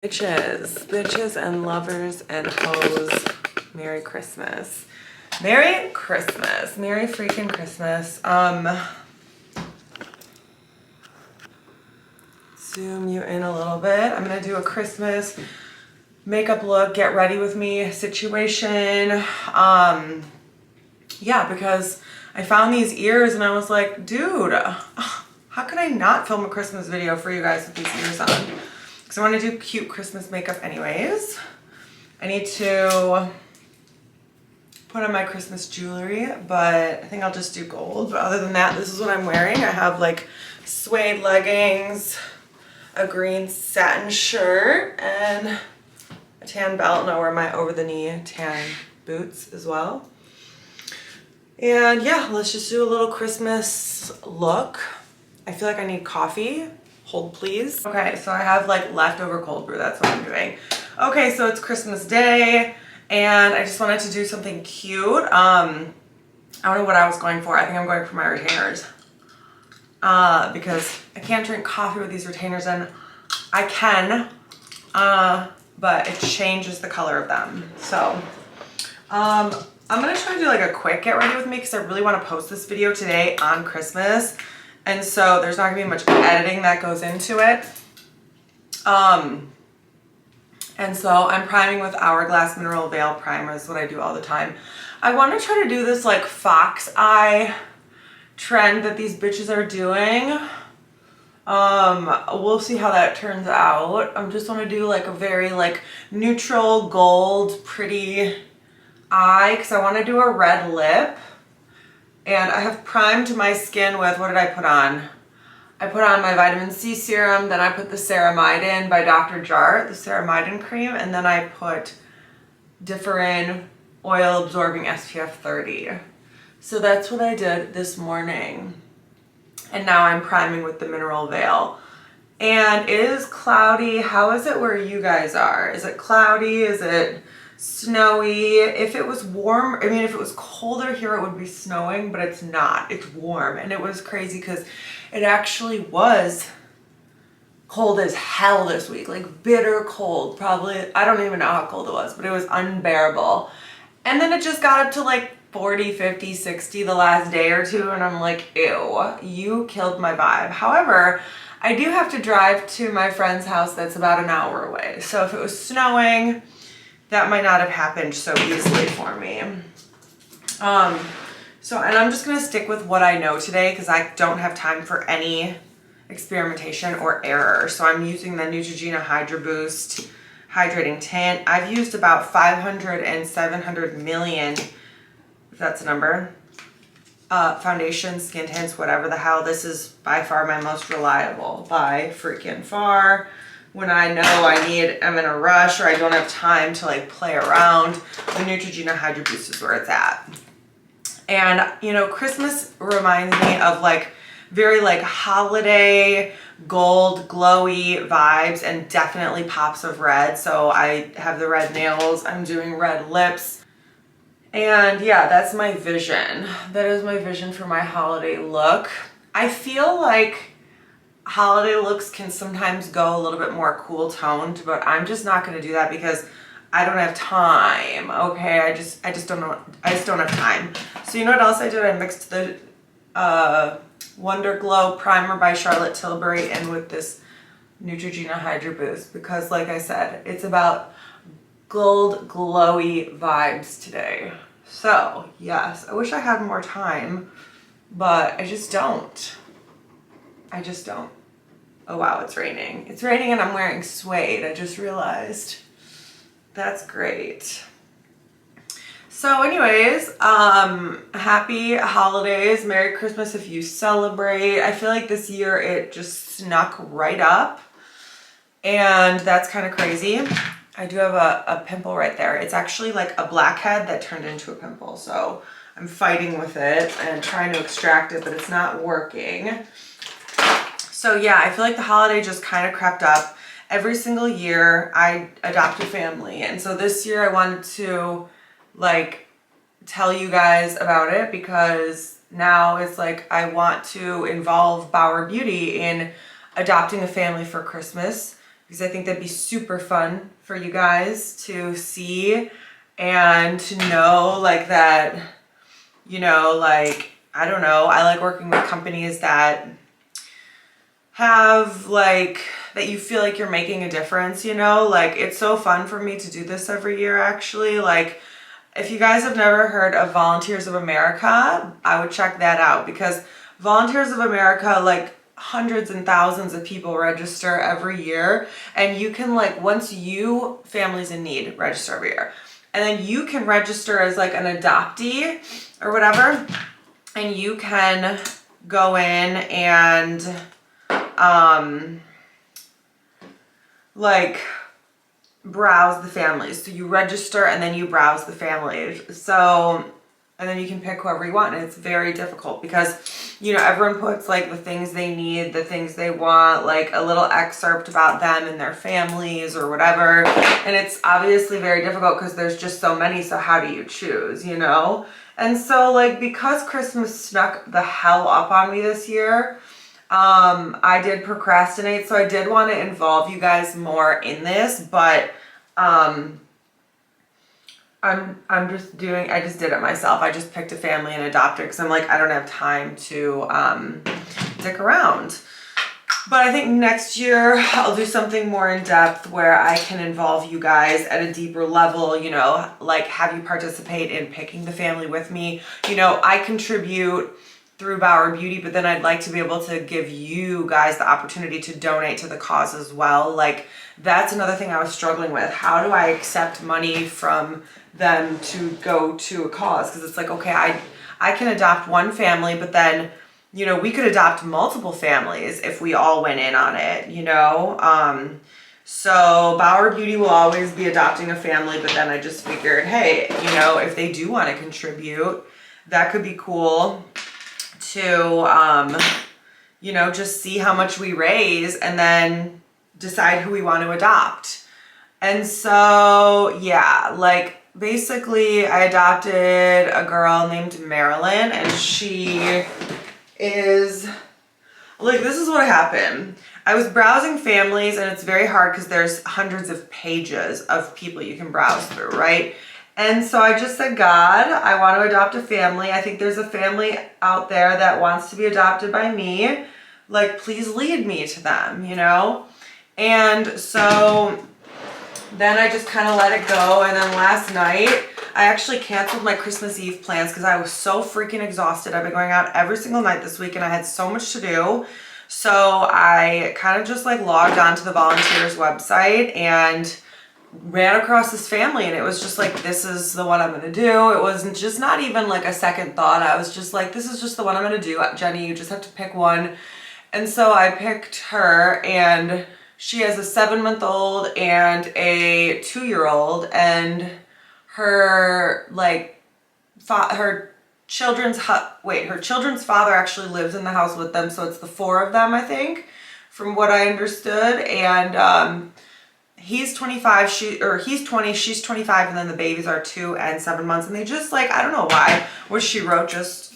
Bitches and lovers and hoes, Merry Christmas. Merry Christmas. Merry freaking Christmas. Zoom you in a little bit. I'm gonna do a Christmas makeup look, get ready with me situation. Yeah, because I found these ears and I was like, dude, how could I not film a Christmas video for you guys with these ears on? Because I want to do cute Christmas makeup anyways. I need to put on my Christmas jewelry, but I think I'll just do gold. But other than that, this is what I'm wearing. I have like suede leggings, a green satin shirt, and a tan belt, and I'll wear my over-the-knee tan boots as well. And yeah, let's just do a little Christmas look. I feel like I need coffee. Hold please. Okay, so I have like leftover cold brew, that's what I'm doing. Okay, so it's Christmas Day and I just wanted to do something cute. I don't know what I was going for. I think I'm going for my retainers. Because I can't drink coffee with these retainers, and I can, but it changes the color of them. So, I'm gonna try to do like a quick get ready with me because I really want to post this video today on Christmas. And so there's not gonna be much editing that goes into it. And so I'm priming with Hourglass Mineral Veil Primer. Is what I do all the time. I want to try to do this like fox eye trend that these bitches are doing. We'll see how that turns out. I just want to do like a very like neutral gold pretty eye because I want to do a red lip. And I have primed my skin with, what did I put on? I put on my vitamin C serum, then I put the Ceramidin by Dr. Jart, the Ceramidin cream, and then I put Differin Oil Absorbing SPF 30. So that's what I did this morning. And now I'm priming with the Mineral Veil. And it is cloudy. How is it where you guys are? Is it cloudy? Is it snowy? If it was warm, I mean, if it was colder here, it would be snowing, but it's not. It's warm. And it was crazy because it actually was cold as hell this week, like bitter cold. Probably, I don't even know how cold it was, but it was unbearable. And then it just got up to like 40, 50, 60 the last day or two. And I'm like, ew, you killed my vibe. However, I do have to drive to my friend's house that's about an hour away. So if it was snowing, that might not have happened so easily for me. And I'm just gonna stick with what I know today because I don't have time for any experimentation or error. So I'm using the Neutrogena Hydra Boost Hydrating Tint. I've used about 500 and 700 million, if that's a number, foundation, skin tints, whatever the hell. This is by far my most reliable, by freaking far. When I know I'm in a rush or I don't have time to like play around, the Neutrogena Hydra Boost is where it's at. And you know, Christmas reminds me of like very like holiday gold glowy vibes and definitely pops of red. So I have the red nails, I'm doing red lips. And yeah, that's my vision. That is my vision for my holiday look. I feel like holiday looks can sometimes go a little bit more cool toned, but I'm just not going to do that because I don't have time. Okay, I just don't know. I just don't have time. So you know what else I did? I mixed the Wonder Glow Primer by Charlotte Tilbury in with this Neutrogena Hydra Boost because, like I said, it's about gold glowy vibes today. So yes, I wish I had more time, but I just don't. I just don't. Oh wow, it's raining. It's raining and I'm wearing suede. I just realized. That's great. So anyways, happy holidays. Merry Christmas if you celebrate. I feel like this year it just snuck right up. And that's kind of crazy. I do have a pimple right there. It's actually like a blackhead that turned into a pimple. So I'm fighting with it and trying to extract it, but it's not working. So yeah, I feel like the holiday just kind of crept up. Every single year I adopt a family. And so this year I wanted to like tell you guys about it because now it's like I want to involve Bauer Beauty in adopting a family for Christmas because I think that'd be super fun for you guys to see and to know like that, you know, like, I don't know, I like working with companies that have like, that you feel like you're making a difference, you know, like it's so fun for me to do this every year actually. Like if you guys have never heard of Volunteers of America, I would check that out, because Volunteers of America, like hundreds and thousands of people register every year, and you can like, once you, families in need, register every year, and then you can register as like an adoptee or whatever, and you can go in and like browse the families. So you register and then you browse the families. So, and then you can pick whoever you want. And it's very difficult because, you know, everyone puts like the things they need, the things they want, like a little excerpt about them and their families or whatever. And it's obviously very difficult because there's just so many. So how do you choose, you know? And so like, because Christmas snuck the hell up on me this year, I did procrastinate. So I did want to involve you guys more in this, but I'm just doing, I just did it myself. I just picked a family and adopted because I'm like, I don't have time to stick around. But I think next year I'll do something more in depth where I can involve you guys at a deeper level, you know, like have you participate in picking the family with me. You know, I contribute through Bauer Beauty, but then I'd like to be able to give you guys the opportunity to donate to the cause as well. Like that's another thing I was struggling with. How do I accept money from them to go to a cause? Because it's like, okay, I can adopt one family, but then, you know, we could adopt multiple families if we all went in on it, you know? So Bauer Beauty will always be adopting a family, but then I just figured, hey, you know, if they do want to contribute, that could be cool to, you know, just see how much we raise and then decide who we want to adopt. And so, yeah, like basically I adopted a girl named Marilyn, and she is like, this is what happened. I was browsing families, and it's very hard because there's hundreds of pages of people you can browse through, right? And so I just said, God, I want to adopt a family. I think there's a family out there that wants to be adopted by me. Like, please lead me to them, you know? And so then I just kind of let it go. And then last night, I actually canceled my Christmas Eve plans because I was so freaking exhausted. I've been going out every single night this week and I had so much to do. So I kind of just like logged onto the volunteers website and ran across this family, and it was just like, this is the one I'm going to do. It wasn't just not even like a second thought. I was just like, this is just the one I'm going to do. Jenny, you just have to pick one. And so I picked her, and she has a 7-month-old and a 2-year-old, and her like her children's father actually lives in the house with them, so it's the 4 of them, I think, from what I understood. And he's 25, he's 20, she's 25, and then the babies are 2 and 7 months. And they just like, I don't know why what she wrote just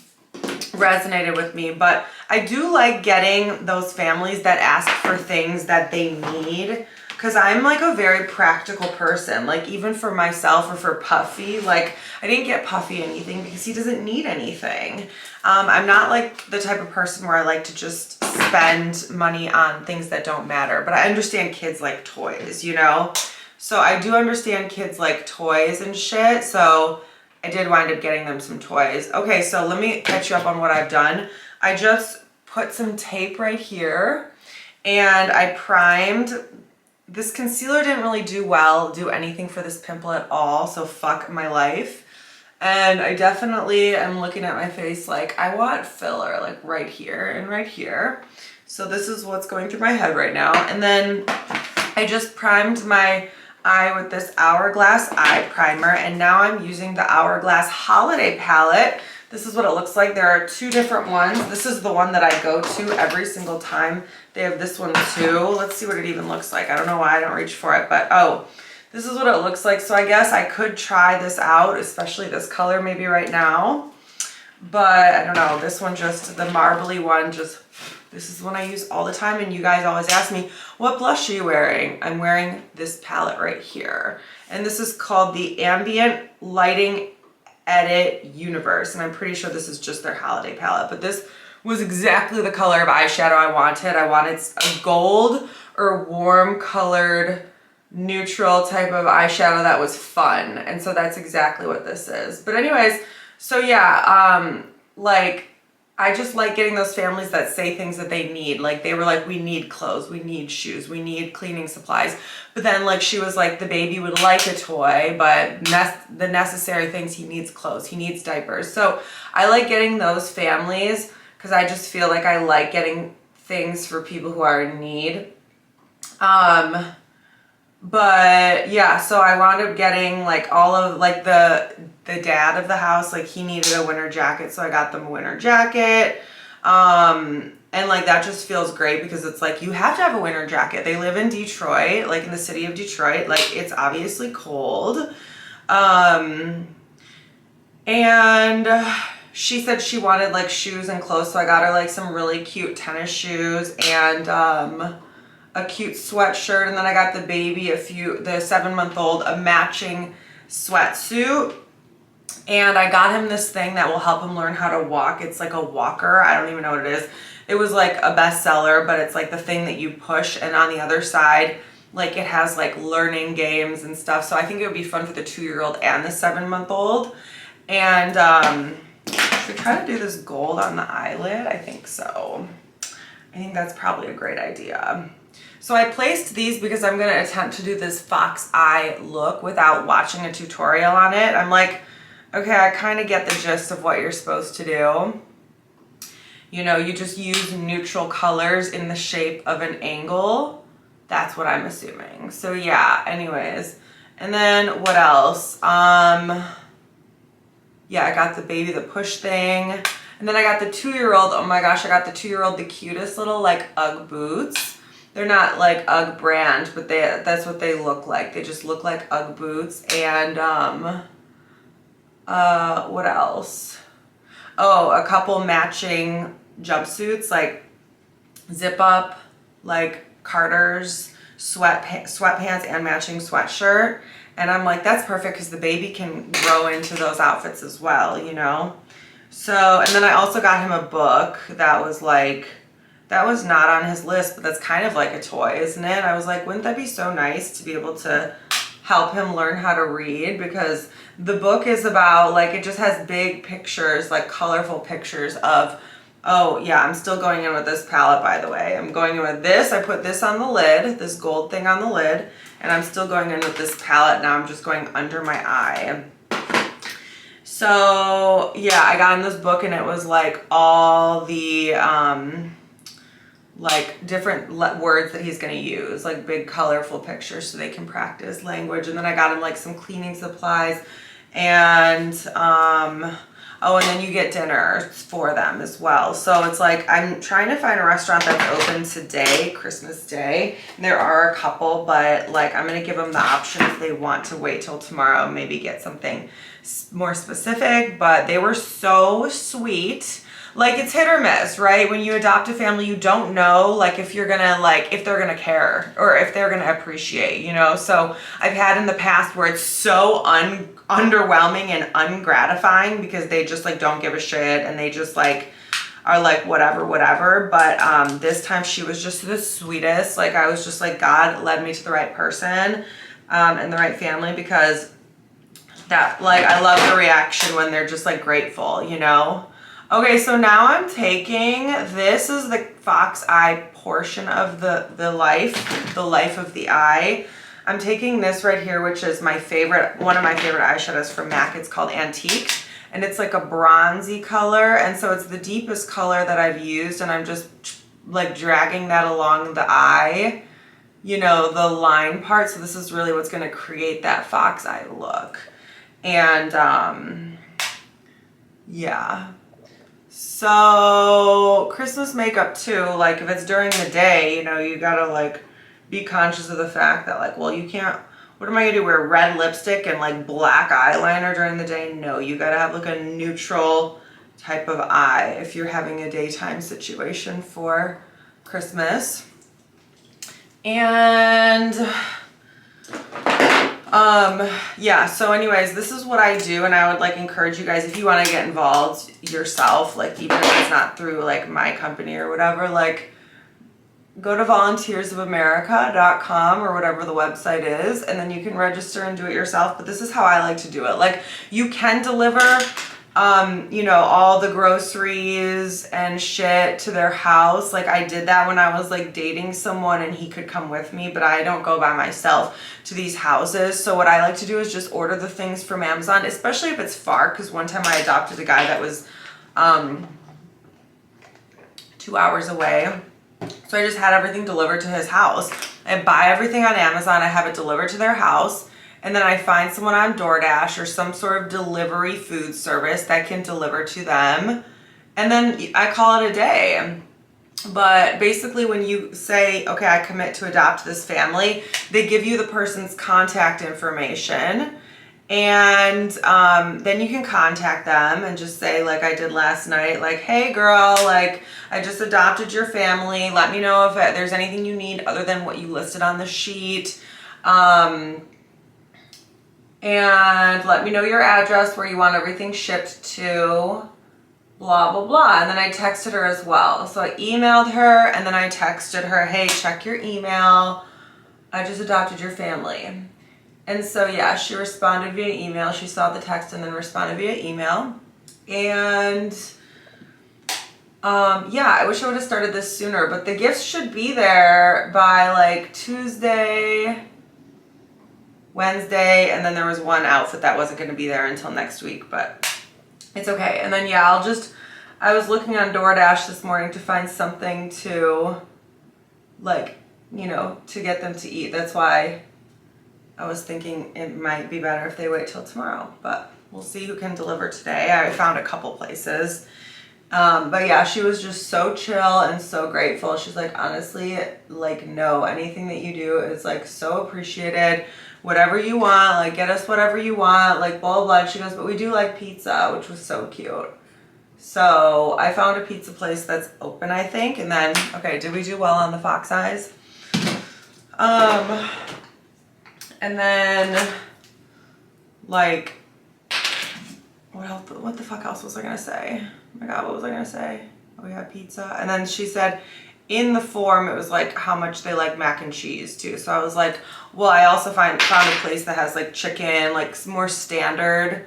resonated with me. But I do like getting those families that ask for things that they need, because I'm like a very practical person. Like even for myself or for Puffy, like I didn't get Puffy anything because he doesn't need anything. I'm not like the type of person where I like to just spend money on things that don't matter, but I understand kids like toys, you know? So I do understand kids like toys and shit. So I did wind up getting them some toys. Okay, so let me catch you up on what I've done. I just put some tape right here, and I primed. This concealer didn't really do anything for this pimple at all, so fuck my life. And I definitely am looking at my face like, I want filler, like right here and right here. So this is what's going through my head right now. And then I just primed my eye with this Hourglass eye primer, and now I'm using the Hourglass Holiday Palette. This is what it looks like. There are 2 different ones. This is the one that I go to every single time. They have this one too. Let's see what it even looks like. I don't know why I don't reach for it, but oh, this is what it looks like. So I guess I could try this out, especially this color maybe right now. But I don't know, this one just, the marbly one just, this is one I use all the time, and you guys always ask me, what blush are you wearing? I'm wearing this palette right here. And this is called the Ambient Lighting Edit Universe, and I'm pretty sure this is just their holiday palette, but this was exactly the color of eyeshadow I wanted. I wanted a gold or warm colored neutral type of eyeshadow that was fun, and so that's exactly what this is. But anyways, so yeah, like I just like getting those families that say things that they need. Like they were like, we need clothes, we need shoes, we need cleaning supplies. But then like she was like, the baby would like a toy, but the necessary things, he needs clothes, he needs diapers. So I like getting those families because I just feel like I like getting things for people who are in need. But yeah, so I wound up getting like all of like the dad of the house, like he needed a winter jacket, so I got them a winter jacket. And like that just feels great because it's like you have to have a winter jacket. They live in Detroit, like in the city of Detroit, like it's obviously cold. And she said she wanted like shoes and clothes, so I got her like some really cute tennis shoes and a cute sweatshirt, and then I got the baby the 7-month-old, a matching sweatsuit. And I got him this thing that will help him learn how to walk. It's like a walker. I don't even know what it is. It was like a bestseller, but it's like the thing that you push, and on the other side, like it has like learning games and stuff. So I think it would be fun for the 2-year-old and the 7-month-old. And should we try to do this gold on the eyelid? I think so. I think that's probably a great idea. So I placed these because I'm going to attempt to do this fox eye look without watching a tutorial on it. I'm like, okay, I kind of get the gist of what you're supposed to do. You know, you just use neutral colors in the shape of an angle. That's what I'm assuming. So yeah, anyways. And then what else? Yeah, I got the baby the push thing. And then I got the 2-year-old. Oh my gosh, I got the 2-year-old the cutest little like Ugg boots. They're not like Ugg brand, but that's what they look like. They just look like Ugg boots. And what else? Oh, a couple matching jumpsuits, like zip up, like Carter's sweatpants and matching sweatshirt. And I'm like, that's perfect because the baby can grow into those outfits as well, you know? So, and then I also got him a book that was like, that was not on his list, but that's kind of like a toy, isn't it? I was like, wouldn't that be so nice to be able to help him learn how to read? Because the book is about, like, it just has big pictures, like colorful pictures of, oh yeah, I'm still going in with this palette, by the way. I'm going in with this. I put this on the lid, this gold thing on the lid, and I'm still going in with this palette. Now I'm just going under my eye. So yeah, I got in this book and it was like all the like different words that he's going to use, like big colorful pictures so they can practice language. And then I got him like some cleaning supplies and oh, and then you get dinner for them as well. So it's like I'm trying to find a restaurant that's open today, Christmas Day. There are a couple, but like I'm going to give them the option if they want to wait till tomorrow, maybe get something more specific. But they were so sweet. Like it's hit or miss, right? When you adopt a family, you don't know like if you're gonna like, if they're gonna care or if they're gonna appreciate, you know? So I've had in the past where it's so underwhelming and ungratifying because they just like don't give a shit and they just like are like whatever. But this time she was just the sweetest. Like I was just like, God led me to the right person and the right family, because that, like, I love the reaction when they're just like grateful, you know? Okay, so now I'm taking, this is the fox eye portion of the life of the eye. I'm taking this right here, which is my favorite, one of my favorite eyeshadows from MAC. It's called Antique, and it's like a bronzy color, and so it's the deepest color that I've used, and I'm just like dragging that along the eye, you know, the line part. So this is really what's gonna create that fox eye look. And yeah. So Christmas makeup too, like if it's during the day, you know, you gotta like be conscious of the fact that like, well, you can't, what am I gonna do, wear red lipstick and like black eyeliner during the day? No, you gotta have like a neutral type of eye if you're having a daytime situation for Christmas. And yeah, so anyways, this is what I do, and I would like encourage you guys, if you want to get involved yourself, like even if it's not through like my company or whatever, like go to volunteersofamerica.com or whatever the website is, and then you can register and do it yourself. But this is how I like to do it. Like you can deliver you know, all the groceries and shit to their house. Like I did that when I was like dating someone and he could come with me, but I don't go by myself to these houses. So what I like to do is just order the things from Amazon, especially if it's far, because one time I adopted a guy that was 2 hours away. So I just had everything delivered to his house. I buy everything on Amazon, I have it delivered to their house, and then I find someone on DoorDash or some sort of delivery food service that can deliver to them. And then I call it a day. But basically when you say, okay, I commit to adopt this family, they give you the person's contact information. And then you can contact them and just say, like I did last night, like, hey girl, like I just adopted your family. Let me know if there's anything you need other than what you listed on the sheet. And let me know your address where you want everything shipped to, blah, blah, blah. And then I texted her as well. So I emailed her and then I texted her, hey, check your email. I just adopted your family. And so, yeah, she responded via email. She saw the text and then responded via email. And yeah, I wish I would have started this sooner, but the gifts should be there by like Tuesday, Wednesday, and then there was one outfit that wasn't going to be there until next week, but it's okay. And then, yeah, I was looking on DoorDash this morning to find something to, like, you know, to get them to eat. That's why I was thinking it might be better if they wait till tomorrow, but we'll see who can deliver today. I found a couple places. But yeah, she was just so chill and so grateful. She's like, honestly, like, no, anything that you do is like so appreciated. Whatever you want, like get us whatever you want, like blah, blah, blah. She goes, but we do like pizza, which was so cute. So I found a pizza place that's open, I think. And then, okay, did we do well on the fox eyes? And then like, what the fuck else was I gonna say? Oh my God, what was I gonna say? Oh, we had pizza. And then she said in the form, it was like how much they like mac and cheese too. So I was like, well, I also found a place that has like chicken, like more standard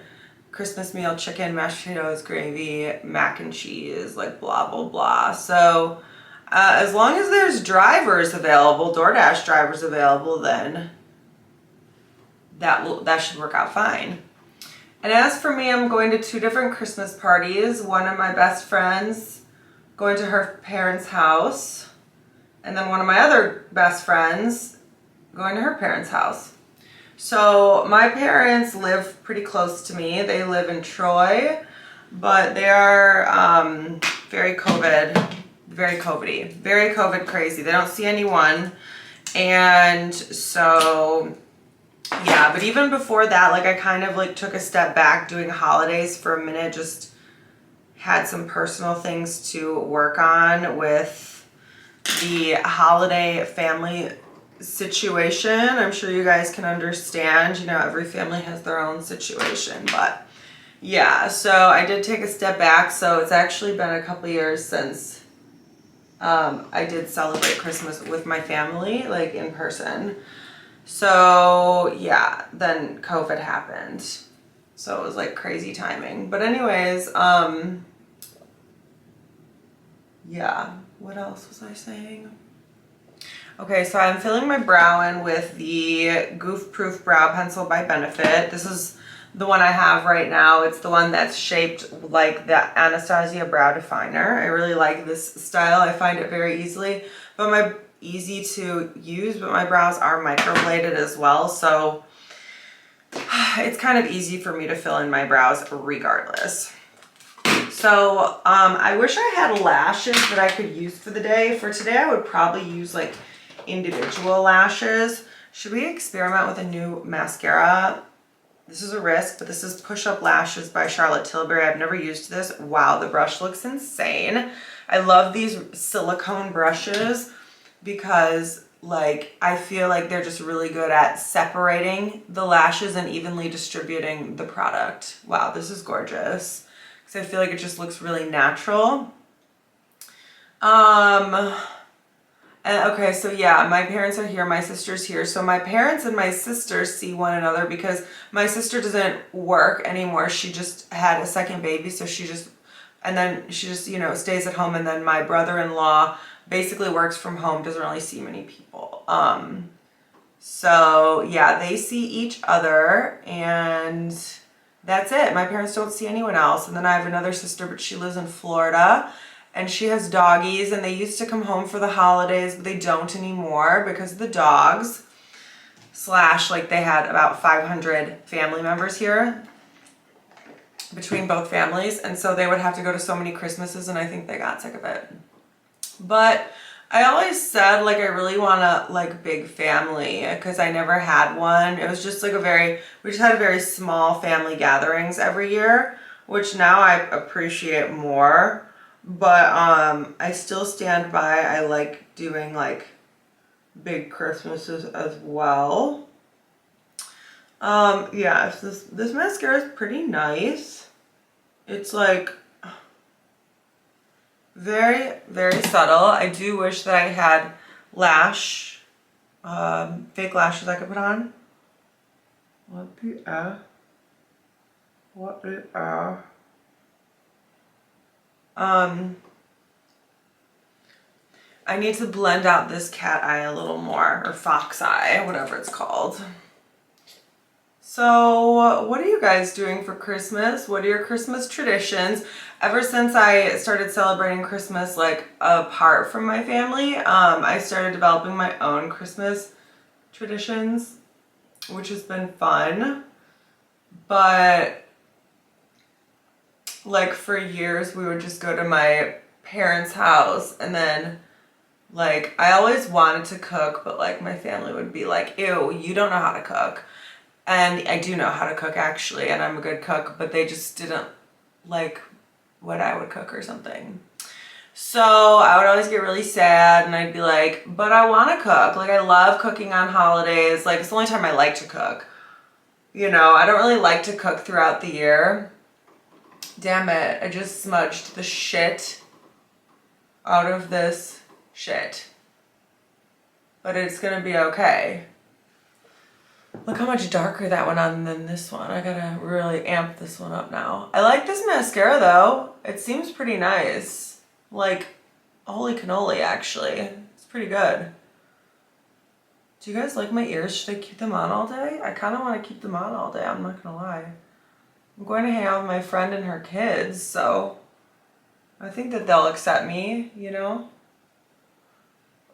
Christmas meal, chicken, mashed potatoes, gravy, mac and cheese, like blah, blah, blah. So as long as there's drivers available, DoorDash drivers available, then that should work out fine. And as for me, I'm going to 2 different Christmas parties. One of my best friends going to her parents' house, and then one of my other best friends going to her parents' house. So my parents live pretty close to me. They live in Troy, but they are very COVID-y, very COVID crazy. They don't see anyone. And so, yeah, but even before that, like I kind of like took a step back doing holidays for a minute, just had some personal things to work on with the holiday family situation. I'm sure you guys can understand, you know, every family has their own situation, but yeah, so I did take a step back. So it's actually been a couple years since I did celebrate Christmas with my family, like in person. So yeah, then COVID happened. So it was like crazy timing. But anyways, yeah, what else was I saying? Okay, so I'm filling my brow in with the Goof Proof Brow Pencil by Benefit. This is the one I have right now. It's the one that's shaped like the Anastasia Brow Definer. I really like this style. I find it very easy to use, but my brows are microbladed as well. So it's kind of easy for me to fill in my brows regardless. So I wish I had lashes that I could use for the day. For today, I would probably use like individual lashes. Should we experiment with a new mascara? This is a risk, but this is Push Up Lashes by Charlotte Tilbury. I've never used this. Wow, the brush looks insane. I love these silicone brushes because like I feel like they're just really good at separating the lashes and evenly distributing the product. Wow, this is gorgeous. Because I feel like it just looks really natural. And okay, so yeah, my parents are here, my sister's here. So my parents and my sister see one another because my sister doesn't work anymore. She just had a second baby, so she just, you know, stays at home. And then my brother-in-law basically works from home, doesn't really see many people. So yeah, they see each other and that's it. My parents don't see anyone else. And then I have another sister, but she lives in Florida. And she has doggies, and they used to come home for the holidays, but they don't anymore because of the dogs. Slash, like they had about 500 family members here between both families. And so they would have to go to so many Christmases, and I think they got sick of it. But I always said, like, I really want a, like, big family because I never had one. It was just like we just had a very small family gatherings every year, which now I appreciate more. But I still stand by, I like doing like big Christmases as well. Yeah, this mascara is pretty nice. It's like very, very subtle. I do wish that I had fake lashes I could put on. What the I need to blend out this cat eye a little more, or fox eye, whatever it's called. So what are you guys doing for Christmas? What are your Christmas traditions? Ever since I started celebrating Christmas like apart from my family, I started developing my own Christmas traditions, which has been fun. But like for years we would just go to my parents' house, and then like I always wanted to cook, but like my family would be like, ew, you don't know how to cook. And I do know how to cook actually, and I'm a good cook, but they just didn't like what I would cook or something. So I would always get really sad, and I'd be like, but I want to cook. Like I love cooking on holidays. Like it's the only time I like to cook. You know, I don't really like to cook throughout the year. Damn it, I just smudged the shit out of this shit. But it's gonna be okay. Look how much darker that went on than this one. I gotta really amp this one up now. I like this mascara though. It seems pretty nice. Like, holy cannoli actually. It's pretty good. Do you guys like my ears? Should I keep them on all day? I kind of want to keep them on all day, I'm not gonna lie. I'm going to hang out with my friend and her kids, so I think that they'll accept me, you know?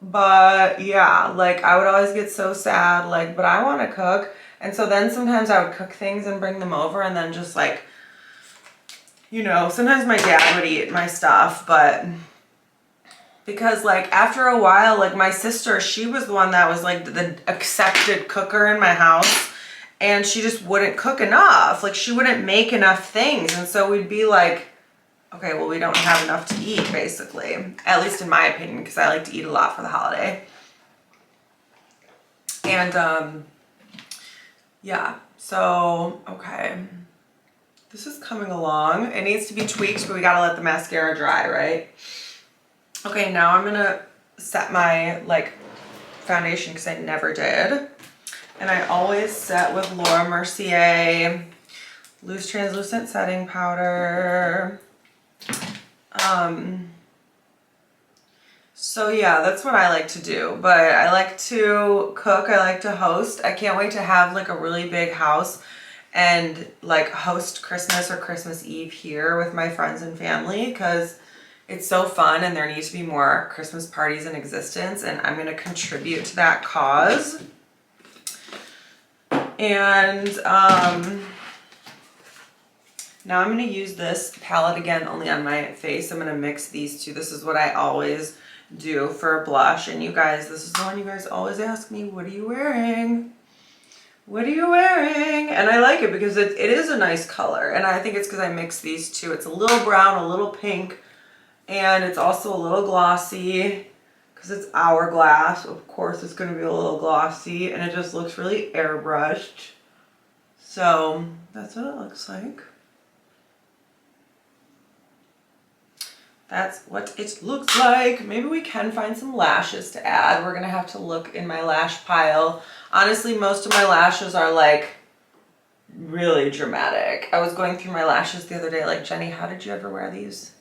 But yeah, like I would always get so sad, like, but I want to cook. And so then sometimes I would cook things and bring them over, and then just like, you know, sometimes my dad would eat my stuff, but because like after a while, like my sister, she was the one that was like the accepted cooker in my house. And she just wouldn't cook enough. Like she wouldn't make enough things. And so we'd be like, okay, well, we don't have enough to eat basically. At least in my opinion, because I like to eat a lot for the holiday. And yeah, so, okay. This is coming along. It needs to be tweaked, but we gotta let the mascara dry, right? Okay, now I'm gonna set my like foundation because I never did. And I always set with Laura Mercier loose translucent setting powder. So yeah, that's what I like to do. But I like to cook, I like to host. I can't wait to have like a really big house and like host Christmas or Christmas Eve here with my friends and family, because it's so fun and there needs to be more Christmas parties in existence, and I'm gonna contribute to that cause. And now I'm going to use this palette again only on my face. I'm going to mix these two. This is what I always do for a blush. And you guys, this is the one you guys always ask me, what are you wearing? What are you wearing? And I like it because it is a nice color. And I think it's because I mixed these two. It's a little brown, a little pink, and it's also a little glossy because it's hourglass. Of course, it's going to be a little glossy, and it just looks really airbrushed. So that's what it looks like. That's what it looks like. Maybe we can find some lashes to add. We're going to have to look in my lash pile. Honestly, most of my lashes are like really dramatic. I was going through my lashes the other day like, Jenny, how did you ever wear these?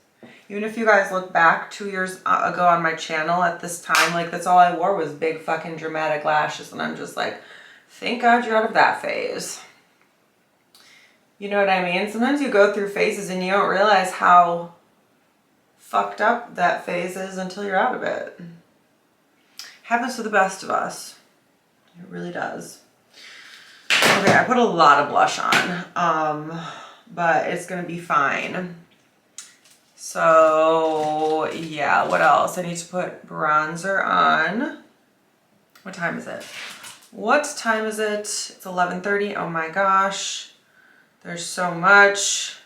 Even if you guys look back 2 years ago on my channel at this time, like that's all I wore was big fucking dramatic lashes. And I'm just like, thank God you're out of that phase. You know what I mean? Sometimes you go through phases and you don't realize how fucked up that phase is until you're out of it. Happens to the best of us. It really does. Okay, I put a lot of blush on, but it's gonna be fine. So yeah, what else? I need to put bronzer on. What time is it? What time is it? It's 11:30. Oh my gosh. There's so much.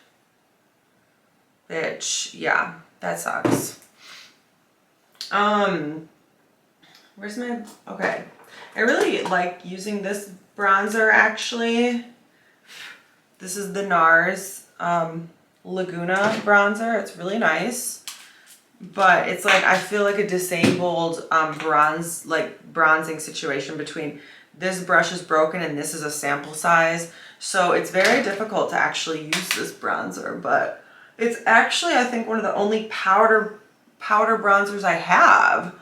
Bitch, yeah, that sucks. Where's my, okay. I really like using this bronzer actually. This is the NARS Laguna bronzer. It's really nice. But it's like, I feel like a disabled bronzing situation between this brush is broken and this is a sample size. So it's very difficult to actually use this bronzer, but it's actually, I think, one of the only powder bronzers I have.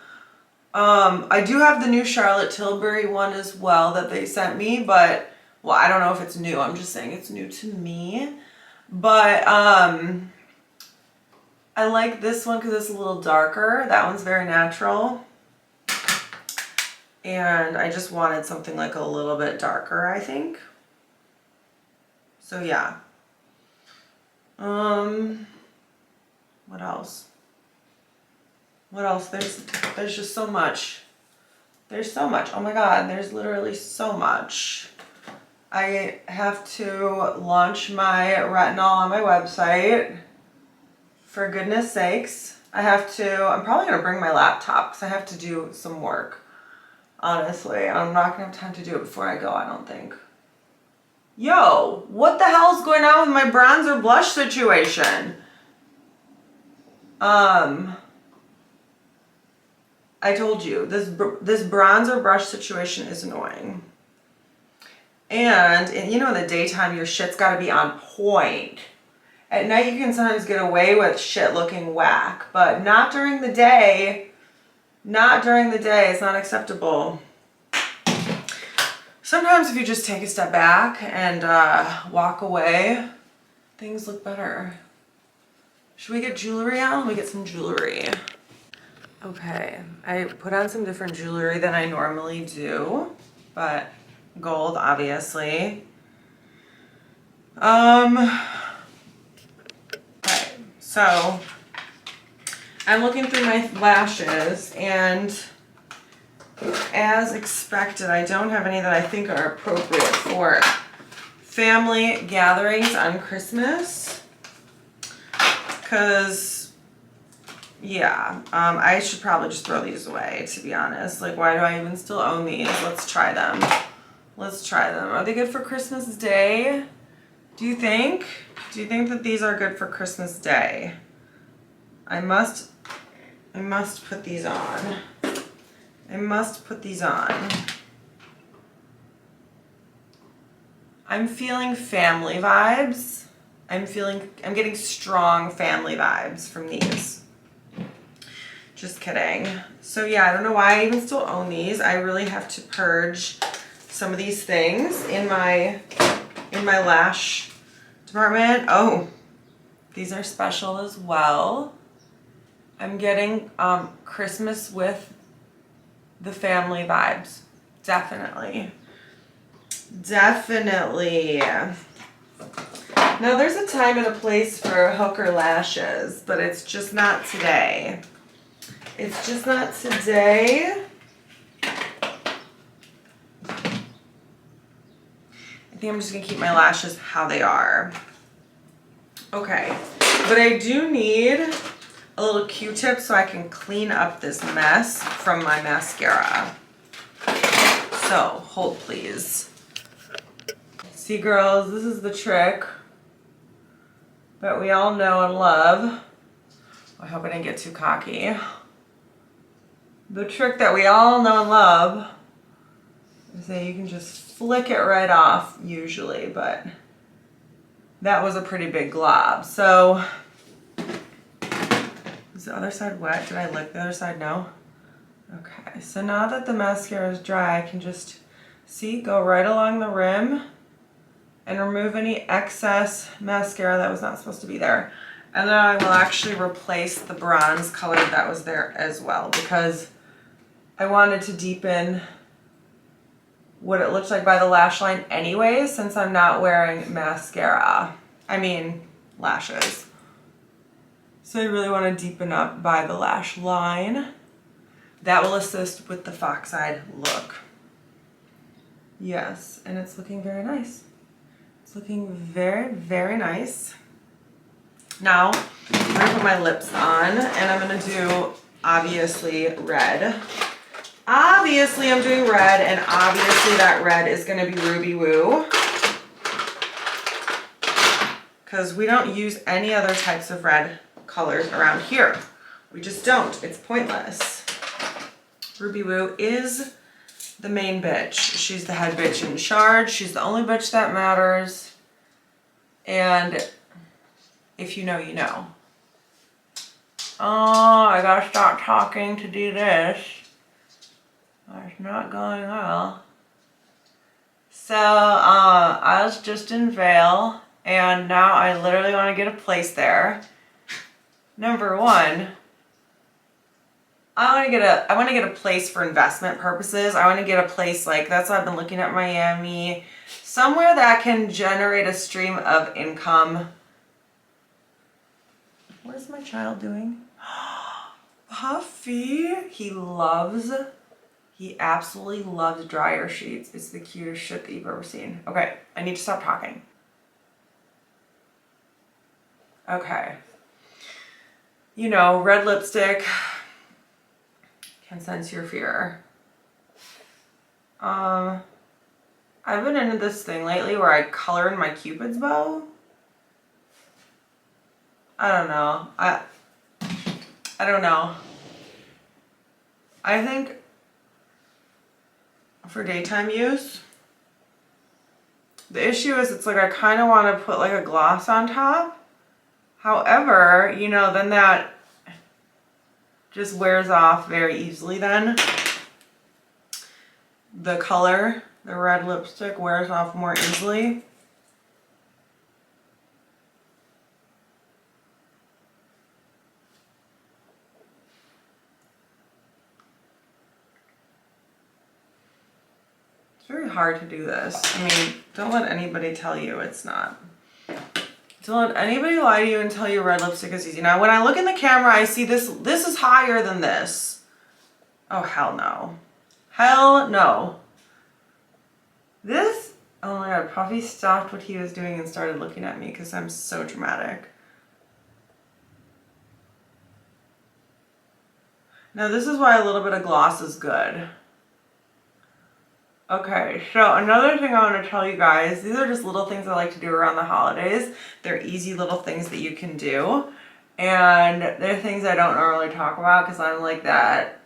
I do have the new Charlotte Tilbury one as well that they sent me, but, well, I don't know if it's new. I'm just saying it's new to me. But I like this one because it's a little darker. That one's very natural. And I just wanted something like a little bit darker, I think. So yeah. What else? What else? There's just so much. There's so much. Oh my God, there's literally so much. I have to launch my retinol on my website. For goodness sakes. I'm probably gonna bring my laptop because I have to do some work. Honestly, I'm not gonna have time to do it before I go, I don't think. Yo, what the hell's going on with my bronzer blush situation? I told you, this bronzer brush situation is annoying. And you know, in the daytime, your shit's gotta be on point. At night, you can sometimes get away with shit looking whack, but not during the day. Not during the day, it's not acceptable. Sometimes if you just take a step back and walk away, things look better. Should we get jewelry on? Let me get some jewelry. Okay, I put on some different jewelry than I normally do, but gold, obviously. Okay, so I'm looking through my lashes, and as expected, I don't have any that I think are appropriate for family gatherings on Christmas. Because, yeah, I should probably just throw these away, to be honest. Like, why do I even still own these? Let's try them. Let's try them. Are they good for Christmas Day? Do you think? Do you think that these are good for Christmas Day? I must put these on. I must put these on. I'm feeling family vibes. I'm getting strong family vibes from these. Just kidding. So yeah, I don't know why I even still own these. I really have to purge some of these things in my lash department. Oh, these are special as well. I'm getting Christmas with the family vibes. Definitely. Definitely. Now there's a time and a place for hooker lashes, but it's just not today. It's just not today. think I'm just gonna keep my lashes how they are. Okay, but I do need a little Q-tip so I can clean up this mess from my mascara. So, hold please. See girls, this is the trick that we all know and love. I hope I didn't get too cocky. The trick that we all know and love is that you can just flick it right off usually, but that was a pretty big glob. So, is the other side wet? Did I lick the other side? No? Okay, so now that the mascara is dry, I can just, see, go right along the rim and remove any excess mascara that was not supposed to be there. And then I will actually replace the bronze color that was there as well, because I wanted to deepen what it looked like by the lash line anyway, since I'm not wearing mascara. I mean, lashes. So I really want to deepen up by the lash line. That will assist with the fox eyed look. Yes, and it's looking very nice. It's looking very, very nice. Now, I'm gonna put my lips on, and I'm gonna do, obviously, red. Obviously, I'm doing red, and obviously that red is gonna be Ruby Woo. Because we don't use any other types of red colors around here. We just don't, it's pointless. Ruby Woo is the main bitch. She's the head bitch in charge. She's the only bitch that matters. And if you know, you know. Oh, I gotta stop talking to do this. It's not going well. So, I was just in Vail, and now I literally want to get a place there. Number one, I want to get a place for investment purposes. I want to get a place like, that's why I've been looking at Miami. Somewhere that can generate a stream of income. What is my child doing? Puffy, he absolutely loves dryer sheets. It's the cutest shit that you've ever seen. Okay, I need to stop talking. Okay. You know, red lipstick can sense your fear. I've been into this thing lately where I color in my Cupid's bow. I don't know. I don't know. I think for daytime use, the issue is it's like I kind of want to put like a gloss on top. However, you know, then that just wears off very easily then. The color, the red lipstick wears off more easily. It's very hard to do this. I mean, don't let anybody tell you it's not. Don't let anybody lie to you and tell you red lipstick is easy. Now, when I look in the camera, I see this is higher than this. Oh, hell no. Hell no. This, oh my God, Puffy stopped what he was doing and started looking at me because I'm so dramatic. Now, this is why a little bit of gloss is good. Okay, so another thing I want to tell you guys, these are just little things I like to do around the holidays. They're easy little things that you can do. And they're things I don't normally talk about because I'm like that